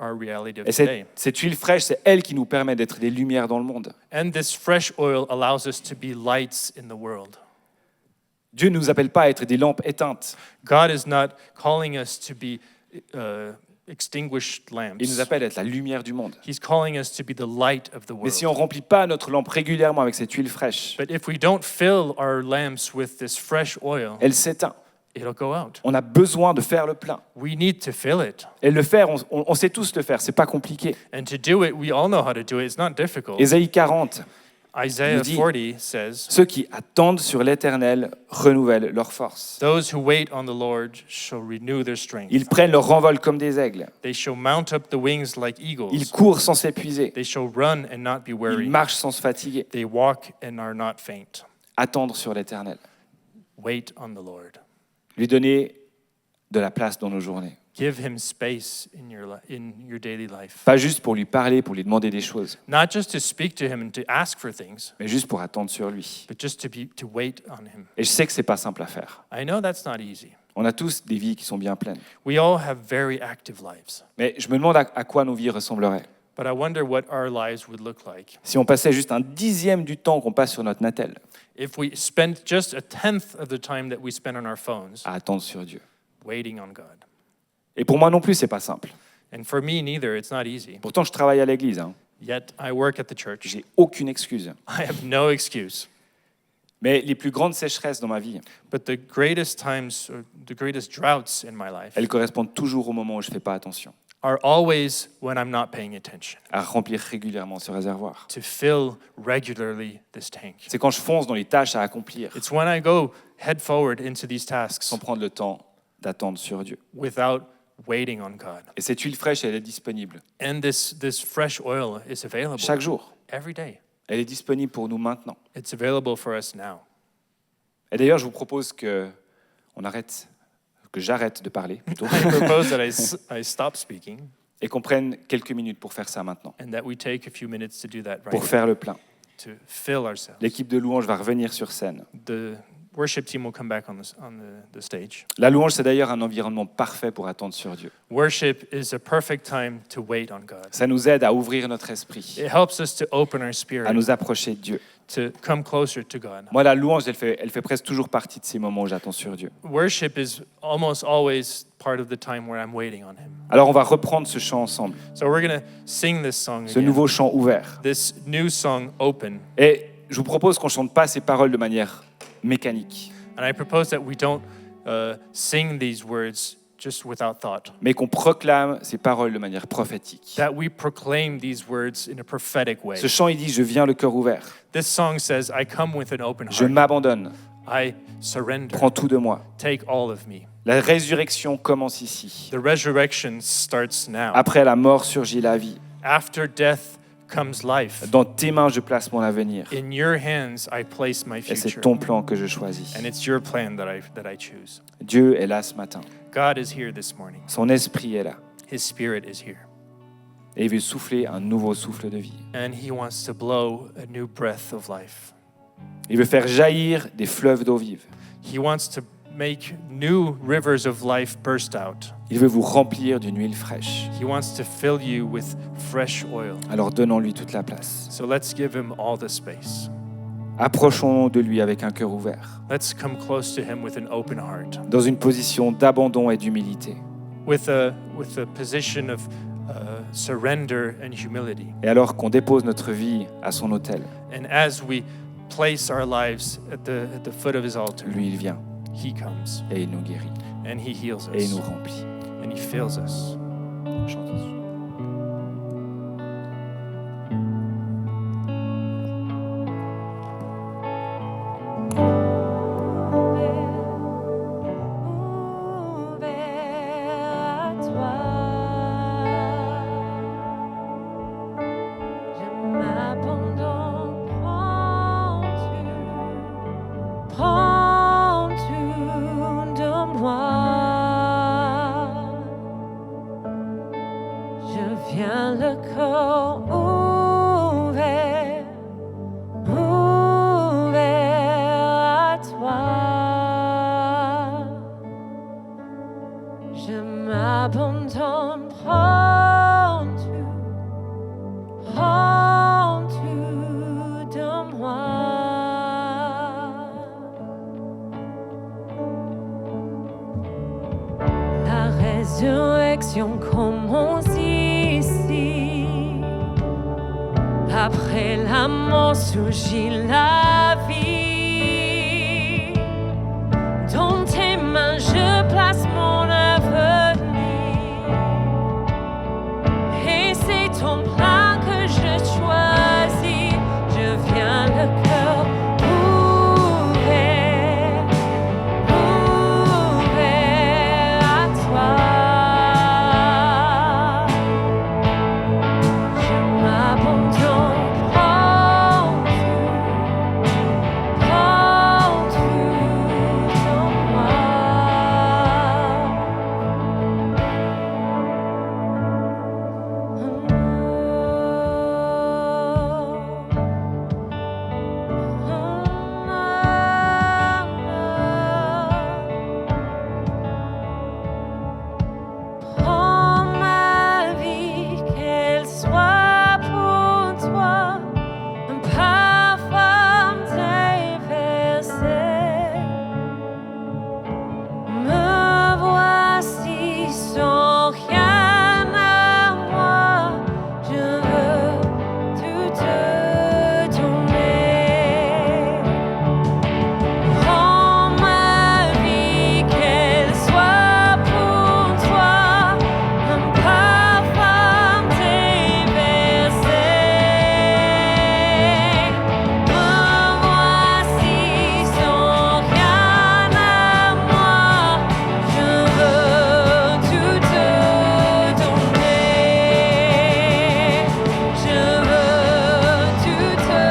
[SPEAKER 2] our reality of
[SPEAKER 1] Et
[SPEAKER 2] today.
[SPEAKER 1] cette huile fraîche, c'est elle qui nous permet d'être des lumières dans le monde.
[SPEAKER 2] And this fresh oil allows us to be lights in the world.
[SPEAKER 1] Dieu ne nous appelle pas à être des lampes éteintes.
[SPEAKER 2] God is not calling us to be extinguished lamps.
[SPEAKER 1] Il nous appelle à être la lumière du monde.
[SPEAKER 2] He's calling us to be the light of the
[SPEAKER 1] Mais si on
[SPEAKER 2] world.
[SPEAKER 1] ne remplit pas notre lampe régulièrement avec cette huile fraîche,
[SPEAKER 2] But if we don't fill our lamps with this fresh oil,
[SPEAKER 1] elle s'éteint.
[SPEAKER 2] it'll go out.
[SPEAKER 1] On a besoin de faire le plein.
[SPEAKER 2] We need to fill it.
[SPEAKER 1] Et le faire, on sait tous le faire, c'est pas compliqué.
[SPEAKER 2] And to do it, we all know how to do it. It's not difficult.
[SPEAKER 1] Ésaïe 40,
[SPEAKER 2] Isaiah
[SPEAKER 1] nous dit-
[SPEAKER 2] 40 says,
[SPEAKER 1] ceux qui attendent sur l'Éternel renouvellent leur force.
[SPEAKER 2] those who wait on the Lord shall renew their strength.
[SPEAKER 1] Ils prennent leur envol comme des aigles.
[SPEAKER 2] They shall mount up the wings like
[SPEAKER 1] Ils
[SPEAKER 2] eagles.
[SPEAKER 1] courent sans s'épuiser.
[SPEAKER 2] They shall run and not be
[SPEAKER 1] Ils
[SPEAKER 2] weary.
[SPEAKER 1] marchent sans se fatiguer.
[SPEAKER 2] They walk and are not faint.
[SPEAKER 1] Attendre sur l'Éternel.
[SPEAKER 2] Wait on the Lord.
[SPEAKER 1] Lui donner de la place dans nos journées.
[SPEAKER 2] Give him space in your daily life.
[SPEAKER 1] Pas juste pour lui parler, pour lui demander des choses,
[SPEAKER 2] Not just to speak to him and to ask for things,
[SPEAKER 1] mais juste pour attendre sur lui.
[SPEAKER 2] but just to wait on him.
[SPEAKER 1] Et je sais que c'est pas simple à faire.
[SPEAKER 2] I know that's not easy.
[SPEAKER 1] On a tous des vies qui sont bien pleines.
[SPEAKER 2] We all have very active lives,
[SPEAKER 1] Mais je me demande à quoi nos vies ressembleraient.
[SPEAKER 2] but I wonder what our lives would look like
[SPEAKER 1] Si on passait juste un dixième du temps qu'on passe sur notre natel
[SPEAKER 2] if we spent just a tenth of the time that we spend on our phones
[SPEAKER 1] à attendre sur Dieu.
[SPEAKER 2] waiting on God.
[SPEAKER 1] Et pour moi non plus, c'est pas simple.
[SPEAKER 2] And for me, neither. It's not easy.
[SPEAKER 1] Pourtant, je travaille à l'église.
[SPEAKER 2] Yet I work at the church.
[SPEAKER 1] J'ai aucune excuse.
[SPEAKER 2] I have no excuse.
[SPEAKER 1] Mais les plus grandes sécheresses dans ma vie,
[SPEAKER 2] But the greatest times, or the greatest droughts in my life,
[SPEAKER 1] elles correspondent toujours au moment où je fais pas attention,
[SPEAKER 2] are always when I'm not paying attention,
[SPEAKER 1] à remplir régulièrement ce réservoir.
[SPEAKER 2] to fill regularly this tank.
[SPEAKER 1] C'est quand je fonce dans les tâches à accomplir,
[SPEAKER 2] It's when I go head forward into these tasks
[SPEAKER 1] sans prendre le temps d'attendre sur Dieu.
[SPEAKER 2] without waiting on God.
[SPEAKER 1] Et cette huile fraîche, elle est disponible
[SPEAKER 2] And this fresh oil is available
[SPEAKER 1] chaque jour.
[SPEAKER 2] every day.
[SPEAKER 1] Elle est disponible pour nous maintenant.
[SPEAKER 2] It's available for us now.
[SPEAKER 1] Et d'ailleurs, je vous propose que j'arrête de parler plutôt,
[SPEAKER 2] I propose that I stop speaking
[SPEAKER 1] et qu'on prenne quelques minutes pour faire ça maintenant,
[SPEAKER 2] and that we take a few minutes to do that right
[SPEAKER 1] pour
[SPEAKER 2] now,
[SPEAKER 1] faire le plein.
[SPEAKER 2] to fill ourselves.
[SPEAKER 1] L'équipe de louange va revenir sur scène.
[SPEAKER 2] The worship team will come back on the stage.
[SPEAKER 1] La louange, c'est d'ailleurs un environnement parfait pour attendre sur Dieu.
[SPEAKER 2] Worship is a perfect time to wait on God.
[SPEAKER 1] Ça nous aide à ouvrir notre esprit,
[SPEAKER 2] It helps us to open our
[SPEAKER 1] à
[SPEAKER 2] spirit,
[SPEAKER 1] nous approcher de Dieu.
[SPEAKER 2] to come closer to God.
[SPEAKER 1] Moi, la louange, elle fait presque toujours partie de ces moments où j'attends sur Dieu.
[SPEAKER 2] Worship is almost always part of the time where I'm waiting on Him.
[SPEAKER 1] Alors, on va reprendre ce chant ensemble,
[SPEAKER 2] So we're going to sing this song
[SPEAKER 1] ce
[SPEAKER 2] again.
[SPEAKER 1] nouveau chant ouvert.
[SPEAKER 2] This new song, Open.
[SPEAKER 1] Et je vous propose qu'on ne chante pas ces paroles de manière mécanique,
[SPEAKER 2] And I propose that we don't sing these words just without thought,
[SPEAKER 1] mais qu'on proclame ces paroles de manière prophétique.
[SPEAKER 2] that we proclaim these words in a prophetic way.
[SPEAKER 1] Ce chant, il dit « Je viens le cœur ouvert,
[SPEAKER 2] This song says, I come with an open
[SPEAKER 1] je
[SPEAKER 2] heart.
[SPEAKER 1] m'abandonne,
[SPEAKER 2] I surrender.
[SPEAKER 1] prends tout de moi.
[SPEAKER 2] Take all of me. »
[SPEAKER 1] La résurrection commence ici.
[SPEAKER 2] The resurrection starts now.
[SPEAKER 1] Après la mort surgit la vie.
[SPEAKER 2] After death comes life.
[SPEAKER 1] Dans tes mains, je place mon avenir.
[SPEAKER 2] In your hands I place my
[SPEAKER 1] Et c'est
[SPEAKER 2] future.
[SPEAKER 1] ton plan que je choisis.
[SPEAKER 2] And it's your plan that I choose.
[SPEAKER 1] Dieu est là ce matin.
[SPEAKER 2] God is here this morning.
[SPEAKER 1] Son esprit est là.
[SPEAKER 2] His spirit is here.
[SPEAKER 1] Et il veut souffler un nouveau souffle de vie.
[SPEAKER 2] And he wants to blow a new breath of life.
[SPEAKER 1] Il veut faire jaillir des fleuves d'eau vive.
[SPEAKER 2] He wants to make new rivers of life burst out.
[SPEAKER 1] Il veut vous remplir d'une huile fraîche.
[SPEAKER 2] He wants to fill you with fresh oil.
[SPEAKER 1] Alors donnons-lui toute la place.
[SPEAKER 2] So let's give him all the space.
[SPEAKER 1] Approchons-nous de lui avec un cœur ouvert,
[SPEAKER 2] Let's come close to him with an open heart,
[SPEAKER 1] dans une position d'abandon et d'humilité.
[SPEAKER 2] with a position surrender and humility.
[SPEAKER 1] Et alors qu'on dépose notre vie à son autel,
[SPEAKER 2] And as we place our lives at the foot of his altar,
[SPEAKER 1] lui, il vient
[SPEAKER 2] he comes
[SPEAKER 1] et il nous guérit
[SPEAKER 2] and he heals
[SPEAKER 1] et il
[SPEAKER 2] us
[SPEAKER 1] nous remplit.
[SPEAKER 2] and he fills us.
[SPEAKER 1] Chantons.
[SPEAKER 3] Résurrection commence ici. Après la mort surgit la vie. Dans tes mains je place mon avenir. Et c'est ton plan que je choisis. Je viens le cœur ouvert à toi. Je m'abandonne, prends tout en moi. Prends ma vie, qu'elle soit pour toi un parfum déversé. Me voici sans rien à moi, je veux tout te donner. Prends ma vie, qu'elle soit pour toi un parfum déversé. Me voici sans rien à moi, je veux tout te donner. Je veux tout te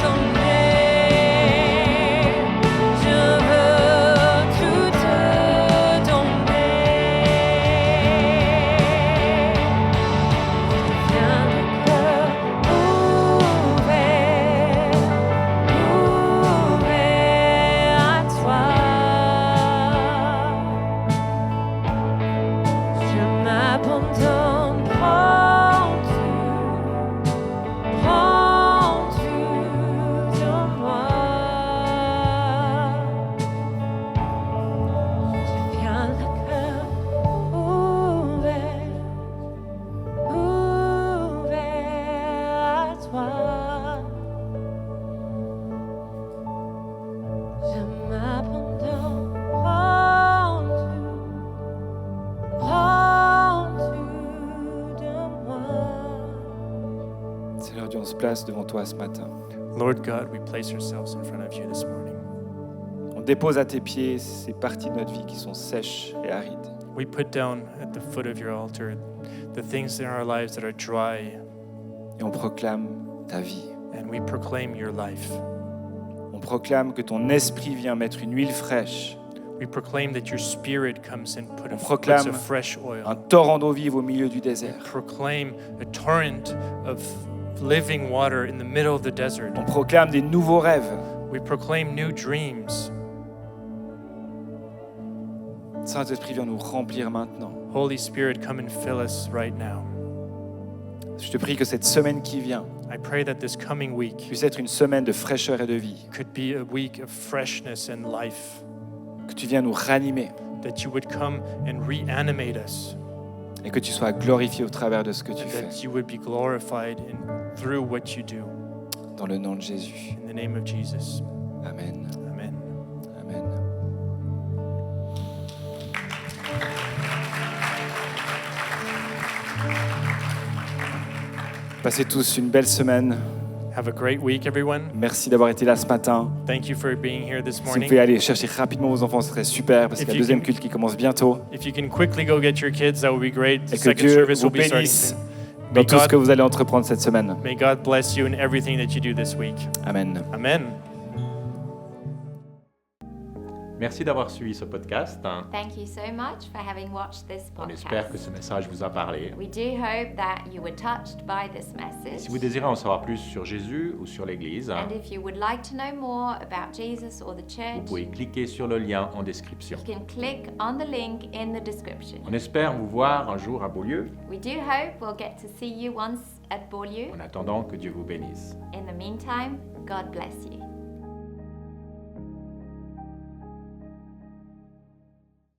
[SPEAKER 3] donner. Je veux tout te donner. Viens le cœur ouvert à toi. Je m'abandonne, prends tout en moi. Je viens le cœur ouvert à toi. Je m'abandonne, prends tout de moi.
[SPEAKER 1] Seigneur Dieu, on se place devant toi ce matin.
[SPEAKER 2] Lord God, we place ourselves in front of you this morning.
[SPEAKER 1] On dépose à tes pieds ces parties de notre vie qui sont sèches et arides.
[SPEAKER 2] We put down at the foot of your altar the things in our lives that are dry,
[SPEAKER 1] Et on proclame ta vie.
[SPEAKER 2] and we proclaim your life.
[SPEAKER 1] On proclame que ton esprit vient mettre une huile fraîche,
[SPEAKER 2] We proclaim that your spirit comes and
[SPEAKER 1] On
[SPEAKER 2] puts
[SPEAKER 1] proclame
[SPEAKER 2] a fresh
[SPEAKER 1] un
[SPEAKER 2] oil.
[SPEAKER 1] torrent d'eau vive au milieu du désert.
[SPEAKER 2] Proclaim a torrent of living water in the middle of the desert.
[SPEAKER 1] On proclame des nouveaux rêves.
[SPEAKER 2] We proclaim new dreams.
[SPEAKER 1] Saint-Esprit, viens nous remplir maintenant.
[SPEAKER 2] Holy Spirit, come and fill us right now.
[SPEAKER 1] Je te prie que cette semaine qui vient
[SPEAKER 2] I pray that this coming week
[SPEAKER 1] puisse être une semaine de fraîcheur et de vie.
[SPEAKER 2] could be a week of freshness and life,
[SPEAKER 1] Que tu viens nous ranimer
[SPEAKER 2] that you would come and reanimate us
[SPEAKER 1] et que tu sois glorifié au travers de ce que tu
[SPEAKER 2] and
[SPEAKER 1] fais.
[SPEAKER 2] that you would be glorified through what you do.
[SPEAKER 1] Dans le nom de Jésus.
[SPEAKER 2] In the name of Jesus.
[SPEAKER 1] Amen.
[SPEAKER 2] Amen.
[SPEAKER 1] Amen. Passez tous une belle semaine.
[SPEAKER 2] Have a great week, everyone.
[SPEAKER 1] Merci d'avoir été là ce matin.
[SPEAKER 2] Thank you for being here this
[SPEAKER 1] Si vous
[SPEAKER 2] morning.
[SPEAKER 1] pouvez aller chercher rapidement vos enfants, ce serait super parce qu'il y a
[SPEAKER 2] If
[SPEAKER 1] le
[SPEAKER 2] you
[SPEAKER 1] deuxième
[SPEAKER 2] can-
[SPEAKER 1] culte qui commence bientôt.
[SPEAKER 2] If you can quickly go get your kids, that would be great. The
[SPEAKER 1] Et que
[SPEAKER 2] second
[SPEAKER 1] Dieu
[SPEAKER 2] service
[SPEAKER 1] vous
[SPEAKER 2] will be starting
[SPEAKER 1] bénisse
[SPEAKER 2] soon.
[SPEAKER 1] dans
[SPEAKER 2] May
[SPEAKER 1] tout ce
[SPEAKER 2] God-
[SPEAKER 1] que vous allez entreprendre cette semaine.
[SPEAKER 2] May God bless you in everything that you do this week.
[SPEAKER 1] Amen.
[SPEAKER 2] Amen.
[SPEAKER 4] Merci d'avoir suivi ce podcast.
[SPEAKER 5] Thank you so much for having watched this
[SPEAKER 4] On espère que
[SPEAKER 5] podcast.
[SPEAKER 4] ce message vous a parlé.
[SPEAKER 5] We do hope that you were touched by this message.
[SPEAKER 4] Si vous désirez en savoir plus sur Jésus ou sur l'Église,
[SPEAKER 5] And if you would like to know more about Jesus or the
[SPEAKER 4] vous
[SPEAKER 5] church,
[SPEAKER 4] pouvez cliquer sur le lien en description.
[SPEAKER 5] you can click on the link in the description.
[SPEAKER 4] On espère vous voir un jour à Beaulieu.
[SPEAKER 5] We do hope we'll get to see you once at Beaulieu.
[SPEAKER 4] En attendant, que Dieu vous bénisse.
[SPEAKER 5] In the meantime, God bless you.